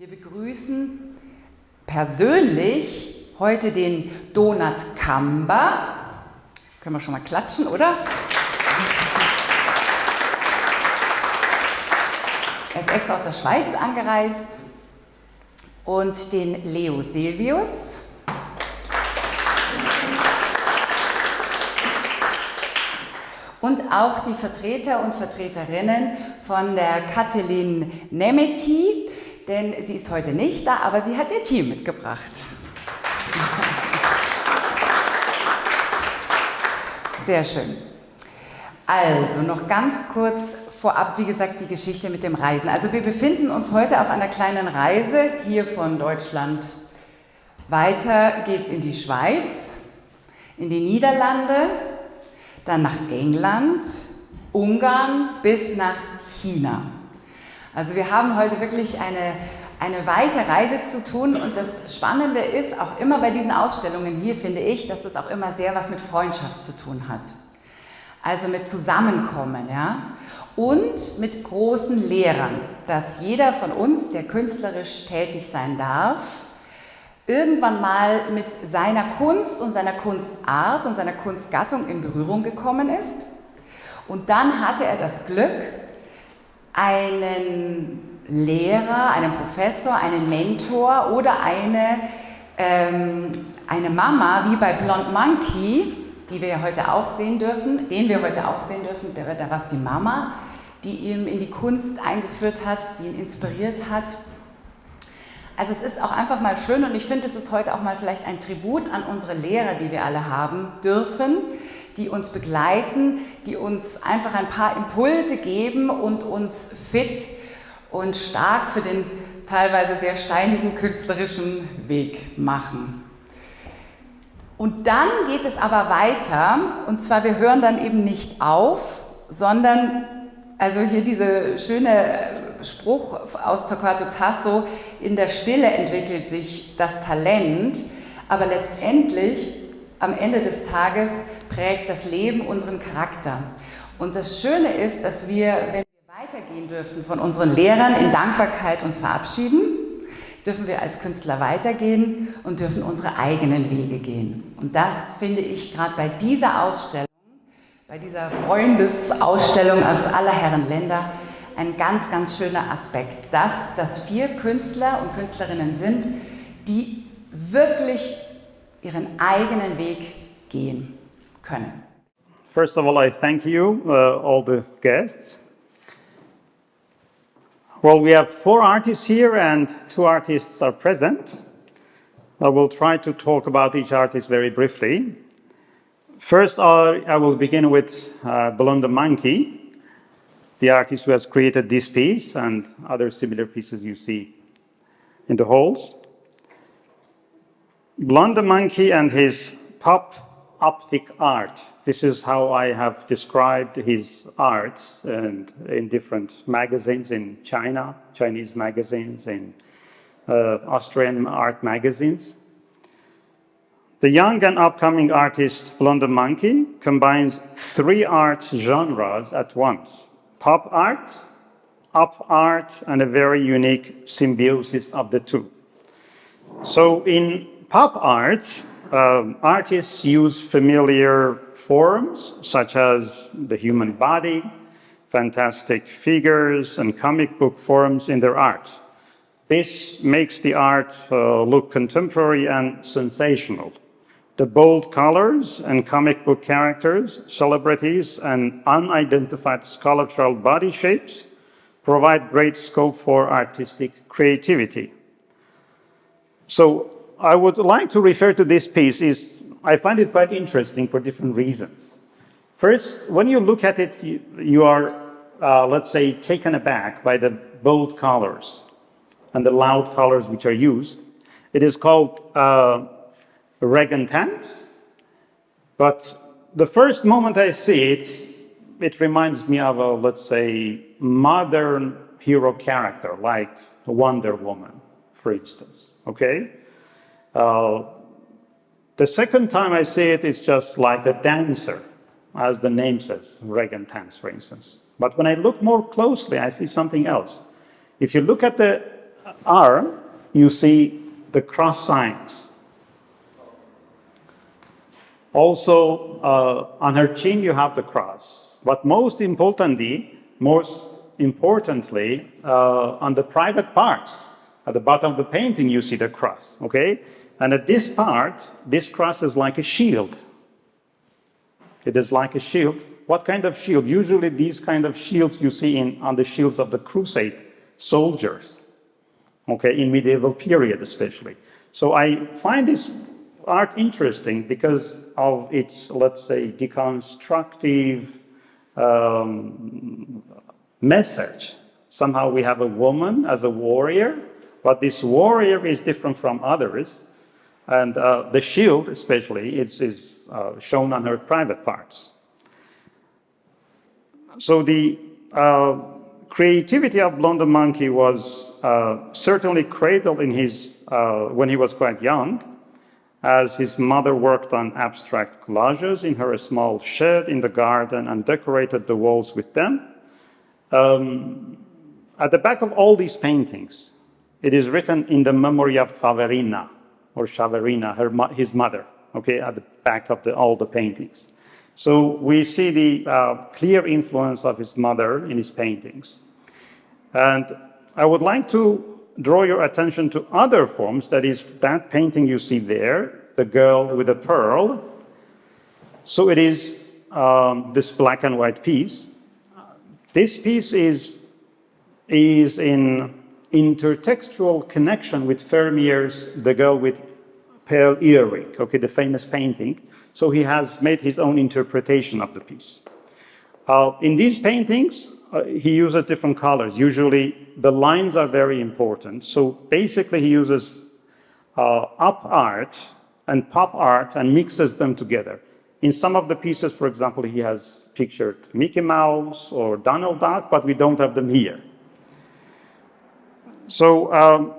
Wir begrüßen persönlich heute den Donat Kamba. Können wir schon mal klatschen, oder? Er ist extra aus der Schweiz angereist. Und den Leo Silvius. Und auch die Vertreter und Vertreterinnen von der Katalyn Nemethy, denn sie ist heute nicht da, aber sie hat ihr Team mitgebracht. Sehr schön. Also noch ganz kurz vorab, wie gesagt, die Geschichte mit dem Reisen. Also wir befinden uns heute auf einer kleinen Reise hier von Deutschland. Weiter geht's in die Schweiz, in die Niederlande, dann nach England, Ungarn bis nach China. Also wir haben heute wirklich eine weite Reise zu tun und das Spannende ist auch immer bei diesen Ausstellungen hier, finde ich, dass das auch immer sehr was mit Freundschaft zu tun hat. Also mit Zusammenkommen, ja, und mit großen Lehrern, dass jeder von uns, der künstlerisch tätig sein darf, irgendwann mal mit seiner Kunst und seiner Kunstart und seiner Kunstgattung in Berührung gekommen ist. Und dann hatte er das Glück, einen Lehrer, einen Professor, einen Mentor oder eine Mama, wie bei Blonde Monkey, die wir ja heute auch sehen dürfen, da war es die Mama, die ihn in die Kunst eingeführt hat, die ihn inspiriert hat. Also es ist auch einfach mal schön und ich finde, es ist heute auch mal vielleicht ein Tribut an unsere Lehrer, die wir alle haben dürfen, die uns begleiten, die uns einfach ein paar Impulse geben und uns fit und stark für den teilweise sehr steinigen künstlerischen Weg machen. Und dann geht es aber weiter, und zwar wir hören dann eben nicht auf, sondern, also hier dieser schöne Spruch aus Torquato Tasso, in der Stille entwickelt sich das Talent, aber letztendlich, am Ende des Tages, prägt das Leben unseren Charakter. Und das Schöne ist, dass wir, wenn wir weitergehen dürfen, von unseren Lehrern in Dankbarkeit uns verabschieden, dürfen wir als Künstler weitergehen und dürfen unsere eigenen Wege gehen. Und das finde ich gerade bei dieser Ausstellung, bei dieser Freundesausstellung aus aller Herren Länder, ein ganz, ganz schöner Aspekt, dass wir Künstler und Künstlerinnen sind, die wirklich ihren eigenen Weg gehen können. First of all, I thank you, all the guests. Well, we have 4 artists here and 2 artists are present. I will try to talk about each artist very briefly. First, I will begin with Blonde Monkey, the artist who has created this piece and other similar pieces you see in the halls. Blonde Monkey and his pop optic art. This is how I have described his art and in different magazines in China, Chinese magazines, in Austrian art magazines. The young and upcoming artist Blonde Monkey combines 3 art genres at once: pop art, up art, and a very unique symbiosis of the two. So in pop art, artists use familiar forms such as the human body, fantastic figures, and comic book forms in their art. This makes the art look contemporary and sensational. The bold colors and comic book characters, celebrities, and unidentified sculptural body shapes provide great scope for artistic creativity. So I would like to refer to this piece I find it quite interesting for different reasons. First, when you look at it, you are, let's say, taken aback by the bold colors and the loud colors which are used. It is called Regentant, but the first moment I see it, it reminds me of a, let's say, modern hero character, like Wonder Woman, for instance, okay? The second time I see it, it's just like a dancer, as the name says, Regentant, for instance. But when I look more closely, I see something else. If you look at the arm, you see the cross signs. Also, on her chin, you have the cross. But most importantly, on the private parts, at the bottom of the painting, you see the cross, okay? And at this part, this cross is like a shield. It is like a shield. What kind of shield? Usually these kind of shields you see on the shields of the crusade soldiers, okay, in medieval period especially. So I find this art interesting because of its, let's say, deconstructive message. Somehow we have a woman as a warrior, but this warrior is different from others. And the shield, especially, is shown on her private parts. So the creativity of Blonde Monkey was certainly cradled in his when he was quite young, as his mother worked on abstract collages in her small shed in the garden and decorated the walls with them. At the back of all these paintings, it is written in the memory of Xaverina, or Xaverina, his mother, okay, at the back of all the paintings. So we see the clear influence of his mother in his paintings. And I would like to draw your attention to other forms, that is, that painting you see there, the girl with a pearl. So it is this black and white piece. This piece is in intertextual connection with Vermeer's The Girl with Pearl Earring, okay, the famous painting. So he has made his own interpretation of the piece. In these paintings, he uses different colors. Usually the lines are very important. So basically he uses up art and pop art and mixes them together. In some of the pieces, for example, he has pictured Mickey Mouse or Donald Duck, but we don't have them here. So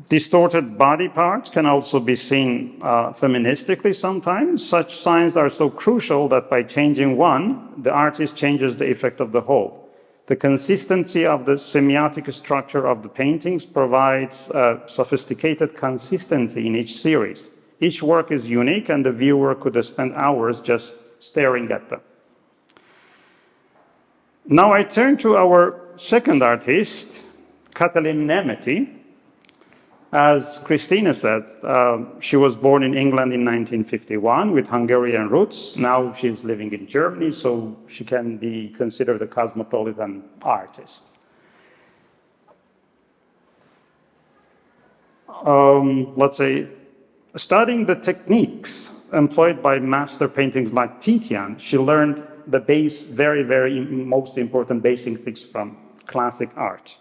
distorted body parts can also be seen feministically sometimes. Such signs are so crucial that by changing one, the artist changes the effect of the whole. The consistency of the semiotic structure of the paintings provides a sophisticated consistency in each series. Each work is unique, and the viewer could spend hours just staring at them. Now I turn to our second artist, Katalyn Nemethy. As Christina said, she was born in England in 1951 with Hungarian roots. Now she's living in Germany, so she can be considered a cosmopolitan artist. Let's say, studying the techniques employed by master paintings like Titian, she learned the very most important basic things from classic art.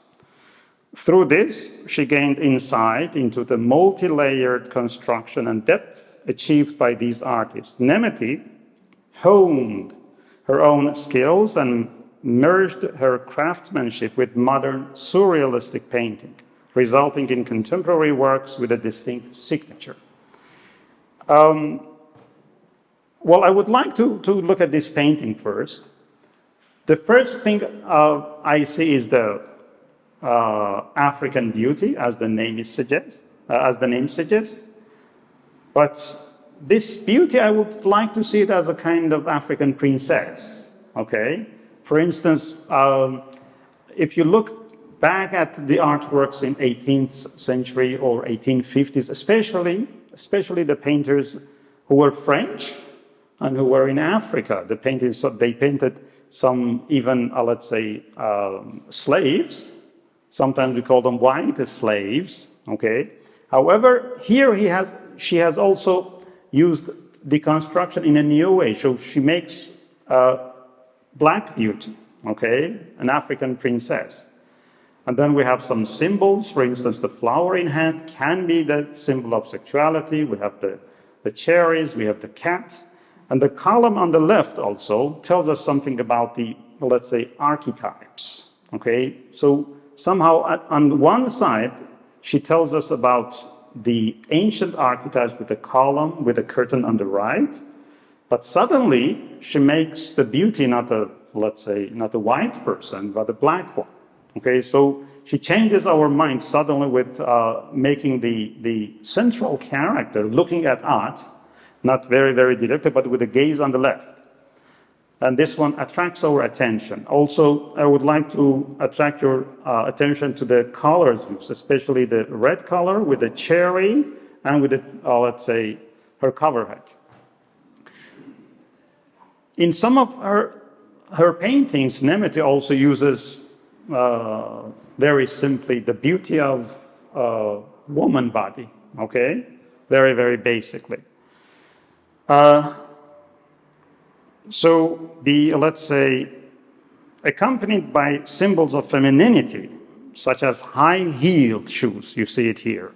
Through this, she gained insight into the multi-layered construction and depth achieved by these artists. Nemethy honed her own skills and merged her craftsmanship with modern surrealistic painting, resulting in contemporary works with a distinct signature. Well, I would like to look at this painting first. The first thing I see is the African beauty, as the name suggests. But this beauty, I would like to see it as a kind of African princess. Okay, for instance, if you look back at the artworks in 18th century or 1850s, especially the painters who were French and who were in Africa, they painted some even, let's say, slaves. Sometimes we call them white slaves, okay? However, here she has also used deconstruction in a new way. So she makes black beauty, okay? An African princess. And then we have some symbols. For instance, the flower in hand can be the symbol of sexuality. We have the cherries, we have the cat. And the column on the left also tells us something about the, let's say, archetypes, okay? So somehow, on one side, she tells us about the ancient archetypes with a column, with a curtain on the right. But suddenly, she makes the beauty not a, let's say, not a white person, but a black one. Okay, so she changes our mind suddenly with making the central character looking at art, not very, very directly, but with a gaze on the left. And this one attracts our attention. Also, I would like to attract your attention to the colors used, especially the red color with the cherry and with the, let's say, her cover head. In some of her paintings, Nemethy also uses very simply the beauty of woman body, okay? Very, very basically. So let's say, accompanied by symbols of femininity, such as high-heeled shoes, you see it here.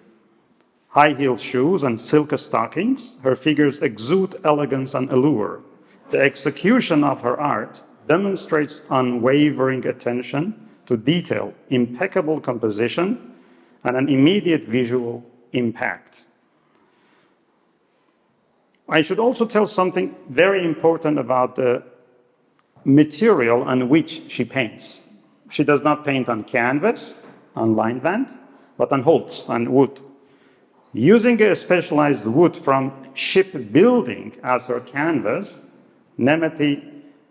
High-heeled shoes and silk stockings, her figures exude elegance and allure. The execution of her art demonstrates unwavering attention to detail, impeccable composition, and an immediate visual impact. I should also tell something very important about the material on which she paints. She does not paint on canvas, on leinwand, but on holz, on wood. Using a specialized wood from shipbuilding as her canvas, Nemethy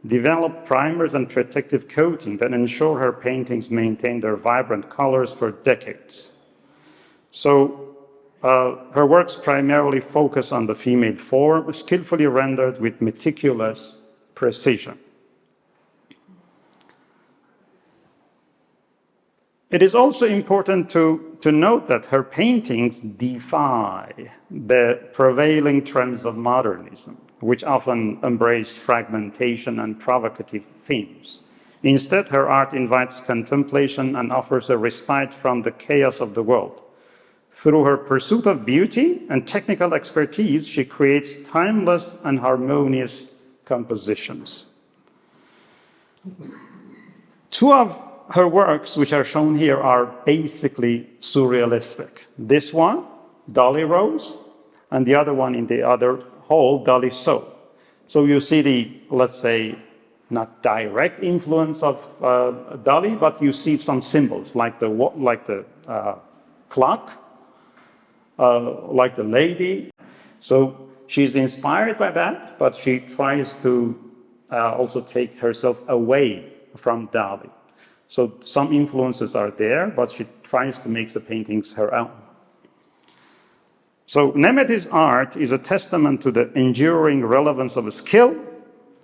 developed primers and protective coating that ensure her paintings maintain their vibrant colors for decades. So her works primarily focus on the female form, skillfully rendered with meticulous precision. It is also important to note that her paintings defy the prevailing trends of modernism, which often embrace fragmentation and provocative themes. Instead, her art invites contemplation and offers a respite from the chaos of the world. Through her pursuit of beauty and technical expertise, she creates timeless and harmonious compositions. Two of her works, which are shown here, are basically surrealistic. This one, Dolly Rose, and the other one in the other hall, Dolly So. So you see the, let's say, not direct influence of Dolly, but you see some symbols like the clock, like the lady. So she's inspired by that, but she tries to also take herself away from Dolly. So some influences are there, but she tries to make the paintings her own. So Nemethy's art is a testament to the enduring relevance of skill,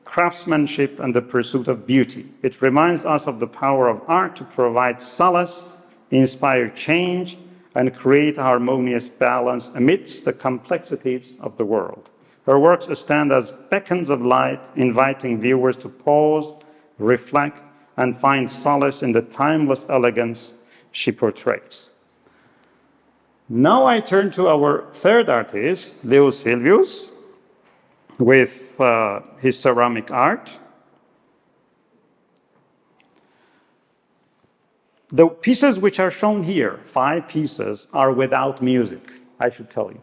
craftsmanship, and the pursuit of beauty. It reminds us of the power of art to provide solace, inspire change, and create a harmonious balance amidst the complexities of the world. Her works stand as beacons of light, inviting viewers to pause, reflect, and find solace in the timeless elegance she portrays. Now I turn to our third artist, Leo Silvius, with his ceramic art. The pieces which are shown here, 5 pieces, are without music, I should tell you.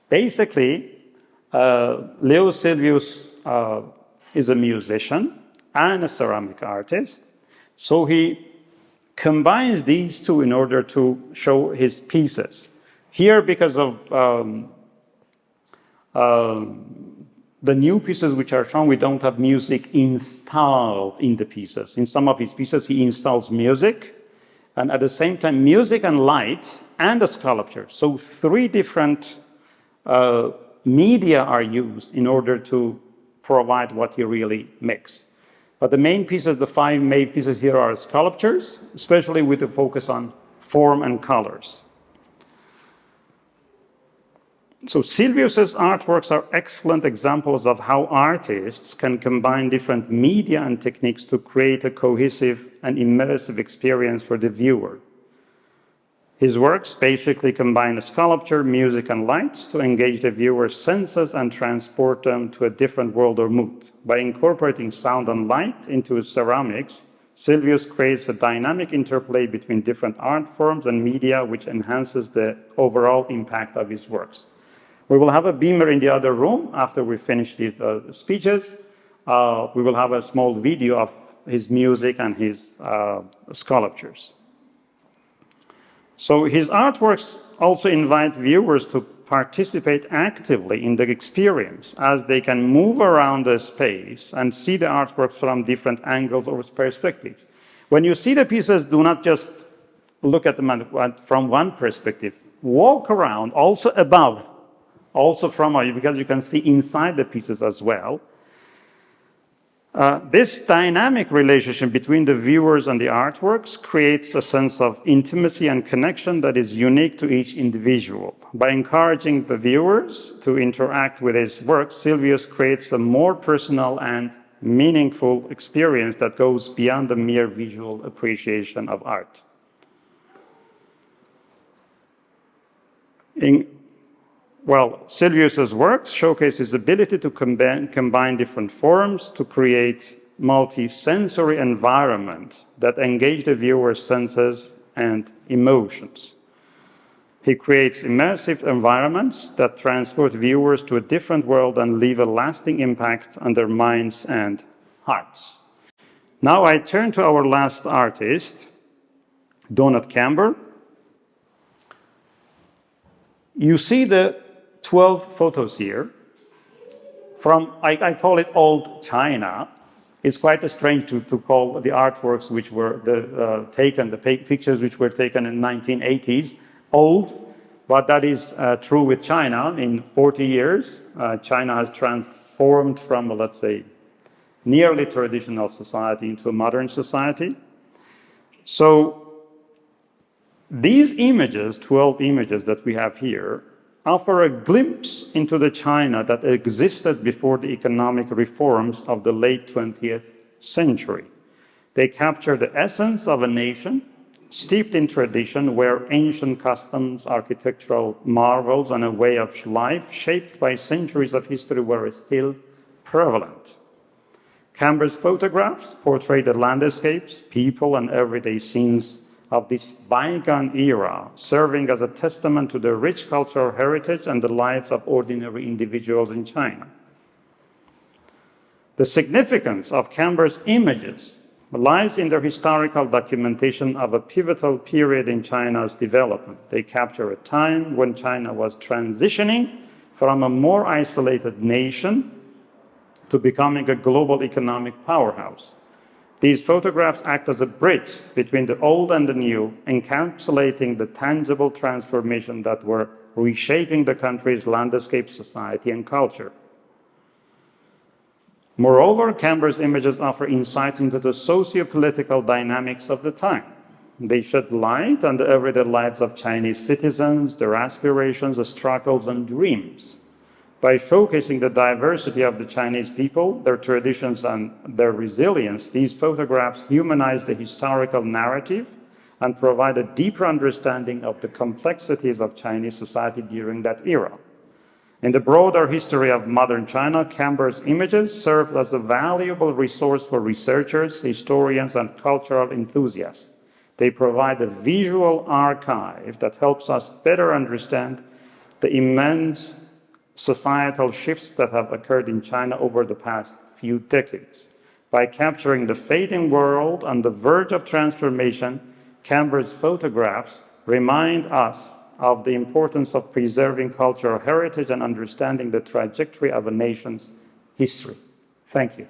Basically, Leo Silvius is a musician and a ceramic artist. So he combines these two in order to show his pieces. Here, because of the new pieces which are shown, we don't have music installed in the pieces. In some of his pieces, he installs music, and at the same time, music and light and a sculpture. So 3 different media are used in order to provide what he really makes. But the main pieces, the 5 main pieces here, are sculptures, especially with a focus on form and colors. So Silvius's artworks are excellent examples of how artists can combine different media and techniques to create a cohesive and immersive experience for the viewer. His works basically combine sculpture, music, and lights to engage the viewer's senses and transport them to a different world or mood. By incorporating sound and light into his ceramics, Silvius creates a dynamic interplay between different art forms and media, which enhances the overall impact of his works. We will have a beamer in the other room after we finish the speeches. We will have a small video of his music and his sculptures. So his artworks also invite viewers to participate actively in the experience, as they can move around the space and see the artworks from different angles or perspectives. When you see the pieces, do not just look at them from one perspective. Walk around, also above, also from, because you can see inside the pieces as well. This dynamic relationship between the viewers and the artworks creates a sense of intimacy and connection that is unique to each individual. By encouraging the viewers to interact with his work, Silvius creates a more personal and meaningful experience that goes beyond the mere visual appreciation of art. Silvius's works showcase his ability to combine different forms to create multi-sensory environment that engage the viewer's senses and emotions. He creates immersive environments that transport viewers to a different world and leave a lasting impact on their minds and hearts. Now I turn to our last artist, Donald Campbell. You see the 12 photos here from, I call it old China. It's quite strange to call the artworks which were the pictures which were taken in the 1980s old, but that is true with China. In 40 years, China has transformed from, let's say, nearly traditional society into a modern society. So these images, 12 images that we have here, offer a glimpse into the China that existed before the economic reforms of the late 20th century. They capture the essence of a nation steeped in tradition, where ancient customs, architectural marvels, and a way of life shaped by centuries of history were still prevalent. Campbell's photographs portray the landscapes, people, and everyday scenes of this bygone era, serving as a testament to the rich cultural heritage and the lives of ordinary individuals in China. The significance of Campbell's images lies in their historical documentation of a pivotal period in China's development. They capture a time when China was transitioning from a more isolated nation to becoming a global economic powerhouse. These photographs act as a bridge between the old and the new, encapsulating the tangible transformation that were reshaping the country's landscape, society, and culture. Moreover, Campbell's images offer insights into the socio-political dynamics of the time. They shed light on the everyday lives of Chinese citizens, their aspirations, their struggles, and dreams. By showcasing the diversity of the Chinese people, their traditions, and their resilience, these photographs humanize the historical narrative and provide a deeper understanding of the complexities of Chinese society during that era. In the broader history of modern China, Campbell's images serve as a valuable resource for researchers, historians, and cultural enthusiasts. They provide a visual archive that helps us better understand the immense societal shifts that have occurred in China over the past few decades. By capturing the fading world on the verge of transformation, Campbell's photographs remind us of the importance of preserving cultural heritage and understanding the trajectory of a nation's history. Thank you.